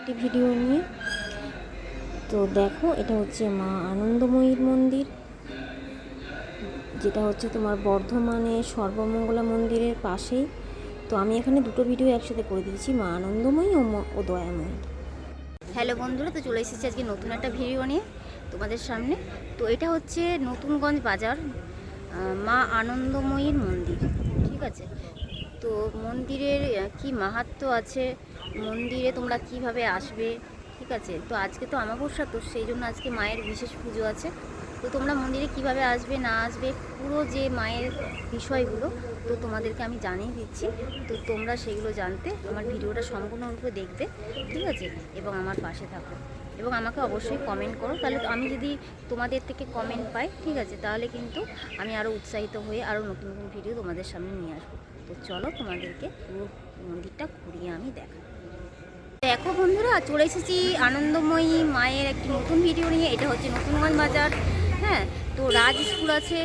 একটি ভিডিও নিয়ে। তো দেখো, এটা হচ্ছে মা আনন্দময়ীর মন্দির, যেটা হচ্ছে তোমার বর্ধমানে সর্বমঙ্গলা মন্দিরের পাশেই। তো আমি এখানে দুটো ভিডিও একসাথে করে দিয়েছি, মা আনন্দময়ী ও দয়াময়ী। হ্যালো বন্ধুরা, তো চলে এসেছি আজকে নতুন একটা ভিডিও নিয়ে তোমাদের সামনে। তো এটা হচ্ছে নতুনগঞ্জ বাজার, মা আনন্দময়ীর মন্দির। ঠিক আছে, তো মন্দিরের কি মাহাত্ম্য আছে, মন্দিরে তোমরা কিভাবে আসবে। ঠিক আছে, তো আজকে তো অমাবস্যা, তো সেই জন্য আজকে মায়ের বিশেষ পুজো আছে। তো তোমরা মন্দিরে কিভাবে আসবে না আসবে, পুরো যে মায়ের বিষয়গুলো তো তোমাদেরকে আমি জানিয়ে দিচ্ছি। তো তোমরা সেগুলো জানতে আমার ভিডিওটা সম্পূর্ণরূপে দেখবে। ঠিক আছে, এবং আমার পাশে থাকো এবং আমাকে অবশ্যই কমেন্ট করো। তাহলে আমি যদি তোমাদের থেকে কমেন্ট পাই, ঠিক আছে, তাহলে কিন্তু আমি আরও উৎসাহিত হয়ে আরও নতুন নতুন ভিডিও তোমাদের সামনে নিয়ে আসবো। তো চলো তোমাদেরকে পুরো মন্দিরটা ঘুরিয়ে আমি দেখাই। দেখো বন্ধুরা, চলে এসেছি আনন্দময়ী মায়ের একটি নতুন ভিডিও নিয়ে। এটা হচ্ছে নতুনগঞ্জ বাজার। হ্যাঁ, তো রাজ স্কুল আছে,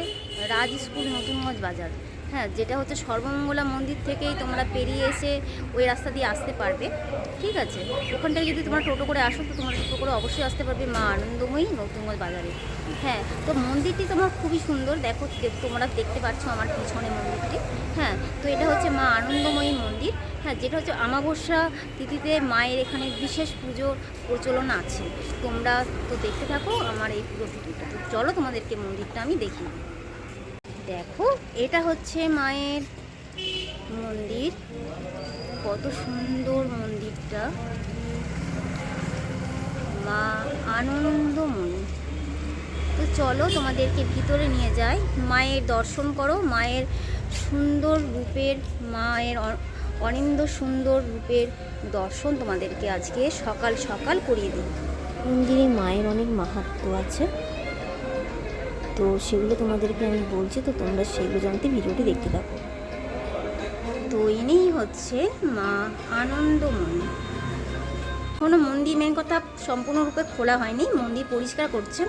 রাজ স্কুল নতুনগঞ্জ বাজার। হ্যাঁ, যেটা হচ্ছে সর্বমঙ্গলা মন্দির থেকেই তোমরা পেরিয়ে এসে ওই রাস্তা দিয়ে আসতে পারবে। ঠিক আছে, ওখান থেকে যদি তোমরা টোটো করে আসো, তো তোমরা টোটো করে অবশ্যই আসতে পারবে মা আনন্দময়ী নতুনগঞ্জ বাজারে। হ্যাঁ, তো মন্দিরটি তোমার খুবই সুন্দর। দেখো, তোমরা দেখতে পাচ্ছ আমার পিছনে মন্দিরটি। হ্যাঁ, তো এটা হচ্ছে মা আনন্দময়ী মন্দির। হ্যাঁ, যেটা হচ্ছে অমাবস্যা তিথিতে মায়ের এখানে বিশেষ পুজো প্রচলন আছে। তোমরা তো দেখতে থাকো আমার এই পুরো ভিডিওটা। তো চলো তোমাদেরকে মন্দিরটা আমি দেখিয়ে দিই। দেখো, এটা হচ্ছে মায়ের মন্দির। কত সুন্দর মন্দিরটা, মা আনন্দময়ী। তো চলো তোমাদেরকে ভিতরে নিয়ে যাই, মায়ের দর্শন করো। মায়ের সুন্দর রূপের, মায়ের অনিন্দ সুন্দর রূপের দর্শন তোমাদেরকে আজকে সকাল সকাল করিয়ে দিই। মন্দিরে মায়ের অনেক মাহাত্ম্য আছে, তো সেগুলো তোমাদেরকে আমি বলছি, তো তোমরা সেগুলো জানতে ভিডিওটি দেখতে থাকো। তো ইনিই হচ্ছে মা আনন্দময়ী। কোনো মন্দির, মেন কথা, সম্পূর্ণরূপে খোলা হয়নি, মন্দির পরিষ্কার করছেন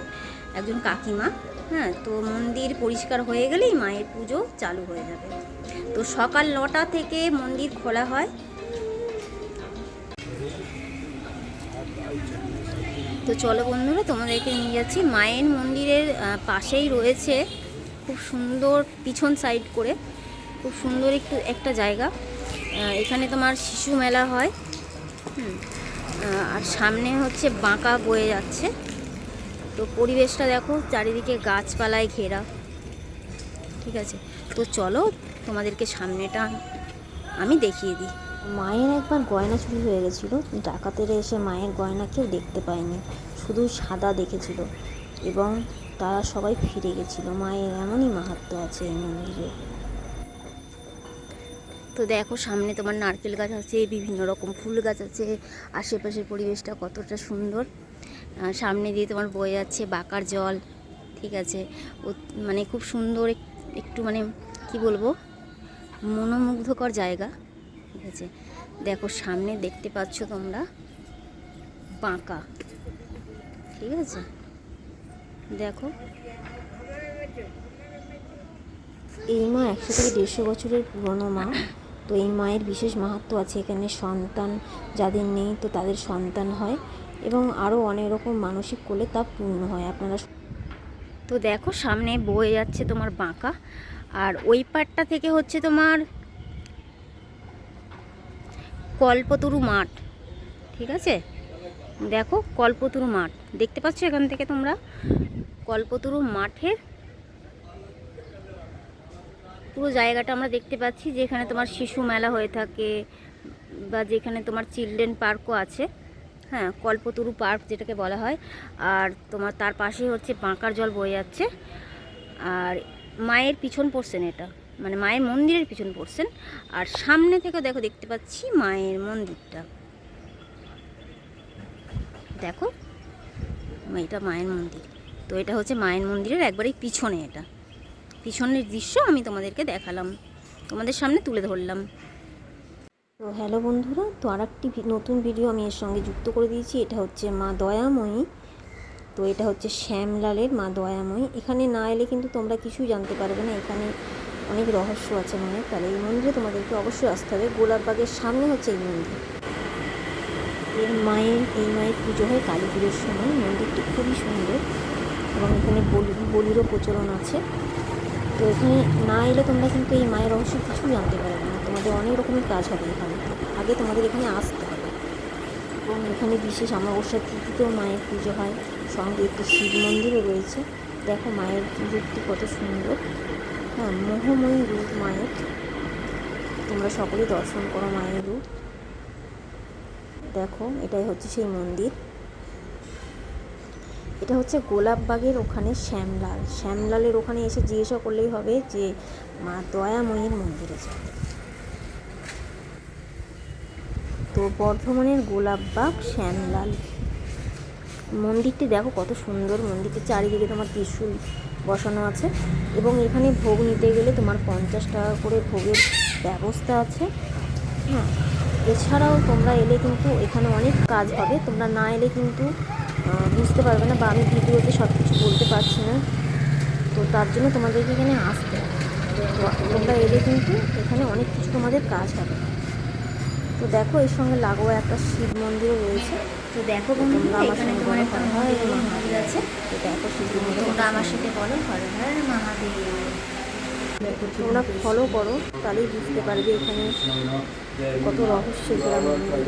একজন কাকিমা। হ্যাঁ, তো মন্দির পরিষ্কার হয়ে গেলেই মায়ের পুজো চালু হয়ে যাবে। তো সকাল 9টা থেকে মন্দির খোলা হয়। তো চলো বন্ধুরা, তোমাদেরকে নিয়ে যাচ্ছি। মায়ের মন্দিরের পাশেই রয়েছে খুব সুন্দর, পিছন সাইড করে খুব সুন্দর একটা জায়গা। এখানে তোমার শিশু মেলা হয়। আর সামনে হচ্ছে বাঁকা বয়ে যাচ্ছে। তো পরিবেশটা দেখো, চারিদিকে গাছপালায় ঘেরা। ঠিক আছে, তো চলো তোমাদেরকে সামনেটা আমি দেখিয়ে দিই। মায়ের একবার গয়না চুরি হয়ে গেছিলো, ডাকাতেরা এসে মায়ের গয়না কেউ দেখতে পায়নি, শুধু সাদা দেখেছিল এবং তারা সবাই ফিরে গেছিলো। মায়ের এমনই মাহাত্ম্য আছে এই মন্দিরে। তো দেখো, সামনে তোমার নারকেল গাছ আছে, বিভিন্ন রকম ফুল গাছ আছে, আশেপাশের পরিবেশটা কতটা সুন্দর। সামনে দিয়ে তোমার বয়ে যাচ্ছে বাঁকার জল। ঠিক আছে, মানে খুব সুন্দর, একটু মানে কি বলবো, মনোমুগ্ধকর জায়গা। ঠিক আছে, দেখো সামনে দেখতে পাচ্ছ তোমরা বাঁকা। ঠিক আছে, দেখো এই মা 100 থেকে 150 বছরের পুরনো মা। তো এই মায়ের বিশেষ মাহাত্ম্য আছে। এখানে সন্তান যাদের নেই, তো তাদের সন্তান হয় এবং আরও অনেক রকম মানসিক করলে তা পূর্ণ হয়। আপনারা তো দেখো, সামনে বয়ে যাচ্ছে তোমার বাঁকা, আর ওই পাটটা থেকে হচ্ছে তোমার কল্পতরু মাঠ। ঠিক আছে, দেখো কল্পতরু মাঠ দেখতে পাচ্ছ এখান থেকে তোমরা। কল্পতরু মাঠের পুরো জায়গাটা আমরা দেখতে পাচ্ছি, যেখানে তোমার শিশু মেলা হয়ে থাকে বা যেখানে তোমার চিলড্রেন পার্কও আছে। হ্যাঁ, কল্পতরু পার্ক যেটাকে বলা হয়। আর তোমার তার পাশেই হচ্ছে বাঁকার জল বয়ে যাচ্ছে। আর মায়ের পিছন পোর্শন এটা, মানে মায়ের মন্দিরের পিছন পোর্শন। আর সামনে থেকে দেখো, দেখতে পাচ্ছি মায়ের মন্দিরটা। দেখো, এটা মায়ের মন্দির। তো এটা হচ্ছে মায়ের মন্দিরের একবারেই পিছনে, এটা পিছনের দৃশ্য আমি তোমাদেরকে দেখালাম, তোমাদের সামনে তুলে ধরলাম। তো হ্যালো বন্ধুরা, তো আর একটি নতুন ভিডিও আমি এর সঙ্গে যুক্ত করে দিয়েছি। এটা হচ্ছে মা দয়াময়ী। তো এটা হচ্ছে শ্যামলালের মা দয়াময়ী। এখানে না এলে কিন্তু তোমরা কিছুই জানতে পারবে না, এখানে অনেক রহস্য আছে মায়ের। তাহলে এই মন্দিরে তোমাদেরকে অবশ্যই আসতে হবে। গোলাপবাগের সামনে হচ্ছে এই মন্দির। এই মায়ের পুজো হয় কালী পুজোর সময়। মন্দিরটি খুবই সুন্দর এবং এখানে বলিরও প্রচলন আছে। তো এখানে না এলে তোমরা কিন্তু এই মায়ের রহস্য কিছু জানতে পারবে না, তোমাদের অনেক রকমের কাজ হবে এখানে। আগে তোমাদের এখানে আসতে হবে। এবং এখানে বিশেষ অমাবস্যার তিথিতেও মায়ের পুজো হয়, সঙ্গে একটি শিব মন্দিরও রয়েছে। দেখো মায়ের রূপটি কত সুন্দর, হ্যাঁ, মোহময়ী রূপ মায়ের। তোমরা সকলেই দর্শন করো মায়ের রূপ। দেখো এটাই হচ্ছে সেই মন্দির। এটা হচ্ছে গোলাপবাগের ওখানে শ্যামলালের ওখানে এসে জিজ্ঞাসা করলেই হবে যে মা দয়াময়ীর মন্দিরে যাবে। তো বর্ধমানের গোলাপবাগ শ্যামলাল মন্দিরটি দেখো কত সুন্দর। মন্দিরটির চারিদিকে তোমার ত্রিশূল বসানো আছে এবং এখানে ভোগ নিতে গেলে তোমার 50 টাকা করে ভোগের ব্যবস্থা আছে, হ্যাঁ। এছাড়াও তোমরা এলে কিন্তু এখানে অনেক কাজ হবে, তোমরা না এলে কিন্তু বুঝতে পারবে না, বা আমি ভিডিওতে সব কিছু বলতে পারছি না। তো তার জন্য তোমাদেরকে এখানে আসতে হবে। তো তোমরা এলে কিন্তু এখানে অনেক কিছু তোমাদের কাজ হবে। তো দেখো এর সঙ্গে লাগোয়া একটা শিব মন্দিরও রয়েছে। তো দেখো বন্ধুরা, এখানে তোমার একটা মন্দির আছে। তো দেখো শিব মন্দির, তোমরা আমার সাথে বলো হর হর মহাদেব। তোমরা ফলো করো, তাহলেই বুঝতে পারবে এখানে কত রহস্য ঘেরা মন্দির।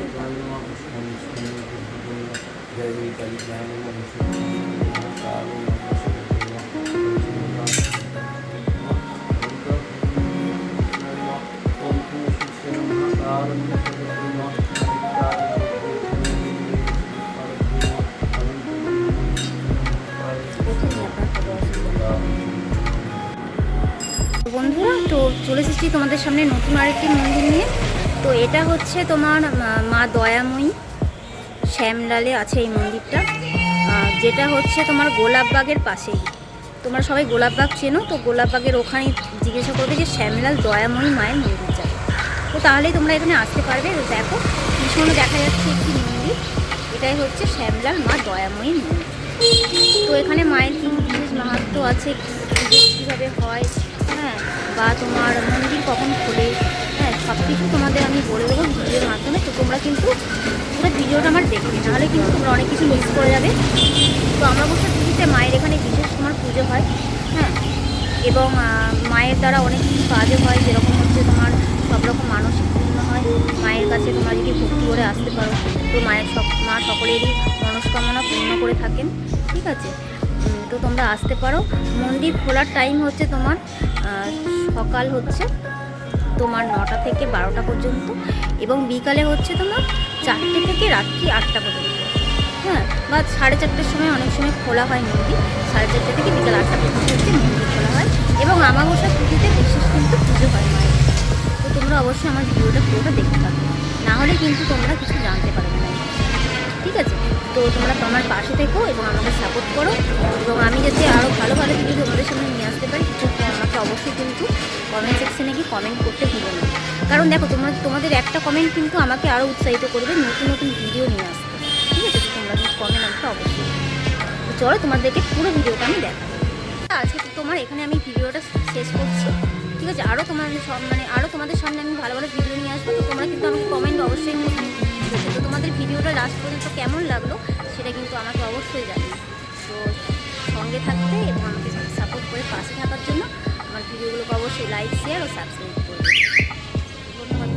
বন্ধুরা, তো চলে এসেছি তোমাদের সামনে নতুন আরেকটি মন্দির নিয়ে। তো এটা হচ্ছে তোমার মা দয়াময়ী, শ্যামলালে আছে এই মন্দিরটা, যেটা হচ্ছে তোমার গোলাপবাগের পাশেই। তোমরা সবাই গোলাপবাগ চেনো, তো গোলাপবাগের ওখানে জিজ্ঞাসা করবে যে শ্যামলাল দয়াময়ী মায়ের মন্দির যাবে, তো তাহলেই তোমরা এখানে আসতে পারবে। তো দেখো ভীষণ দেখা যাচ্ছে একটি মন্দির, এটাই হচ্ছে শ্যামলাল মা দয়াময়ীর মন্দির। তো এখানে মায়ের কি বিশেষ মাহাত্ম্য আছে, কীভাবে হয়, হ্যাঁ, বা তোমার মন্দির কখন খোলে, হ্যাঁ, সব কিছু তোমাদের আমি বলে দেবো ভিডিওর মাধ্যমে। তো তোমরা কিন্তু পুরো ভিডিওটা আমার দেখবে, নাহলে কিন্তু তোমরা অনেক কিছু মিস করে যাবে। তো অমাবস্যা তিথিতে মায়ের এখানে বিশেষ তোমার পুজো হয়, হ্যাঁ, এবং মায়ের দ্বারা অনেক কিছু কাজও হয়, যেরকম হচ্ছে তোমার সব রকম মানসিক পূর্ণ হয় মায়ের কাছে। তোমরা যদি ভক্তি করে আসতে পারো তো মা সকলেরই মনস্কামনা পূর্ণ করে থাকেন, ঠিক আছে। তো তোমরা আসতে পারো। মন্দির খোলার টাইম হচ্ছে তোমার সকাল হচ্ছে তোমার 9টা থেকে 12টা পর্যন্ত, এবং বিকালে হচ্ছে তোমার 4টে থেকে রাত্রি 8টা পর্যন্ত, হ্যাঁ, বা 4:30টার সময় অনেক সময় খোলা হয় মন্দির। 4:30 থেকে বিকাল 8টা পর্যন্ত হচ্ছে মন্দির খোলা হয়, এবং আমাবস্যা তিথিতে বিশেষ কিন্তু পুজো হয় মায়ের। তো তোমরা অবশ্যই আমার ভিডিওটা পুরোটা দেখতে পাবে, না হলে কিন্তু তোমরা কিছু জানতে পারবে না, ঠিক আছে। তো তোমরা তোমার পাশে থেকো এবং আমাকে সাপোর্ট করো, এবং আমি যাতে আরও ভালো ভালো ভিডিও তোমাদের সামনে নিয়ে আসতে পারি, আমাকে অবশ্যই কিন্তু কমেন্ট সেকশনে গিয়ে কমেন্ট করতে ভুলো না। কারণ দেখো তোমাদের একটা কমেন্ট কিন্তু আমাকে আরও উৎসাহিত করবে নতুন নতুন ভিডিও নিয়ে আসতে, ঠিক আছে। তো তোমরা কিন্তু কমেন্ট আমাকে অবশ্যই। তো চলো তোমাদেরকে পুরো ভিডিওটা আমি দেখাবো। আজকে তো তোমার এখানে আমি ভিডিওটা শেষ করছি, ঠিক আছে। আরও তোমাদের সামনে আমি ভালো ভালো ভিডিও নিয়ে আসবো। তো তোমরা কিন্তু আমাকে কমেন্ট অবশ্যই করবে, ঠিক আছে। তো তোমাদের ভিডিওটা লাস্ট পর্যন্ত কেমন লাগলো সেটা কিন্তু আমাকে অবশ্যই জানাবে। তো সঙ্গে থাকতে এবং আমাকে সাপোর্ট করে পাশে থাকার জন্য আমার ভিডিওগুলোকে অবশ্যই লাইক, শেয়ার ও সাবস্ক্রাইব করবে। ধন্যবাদ।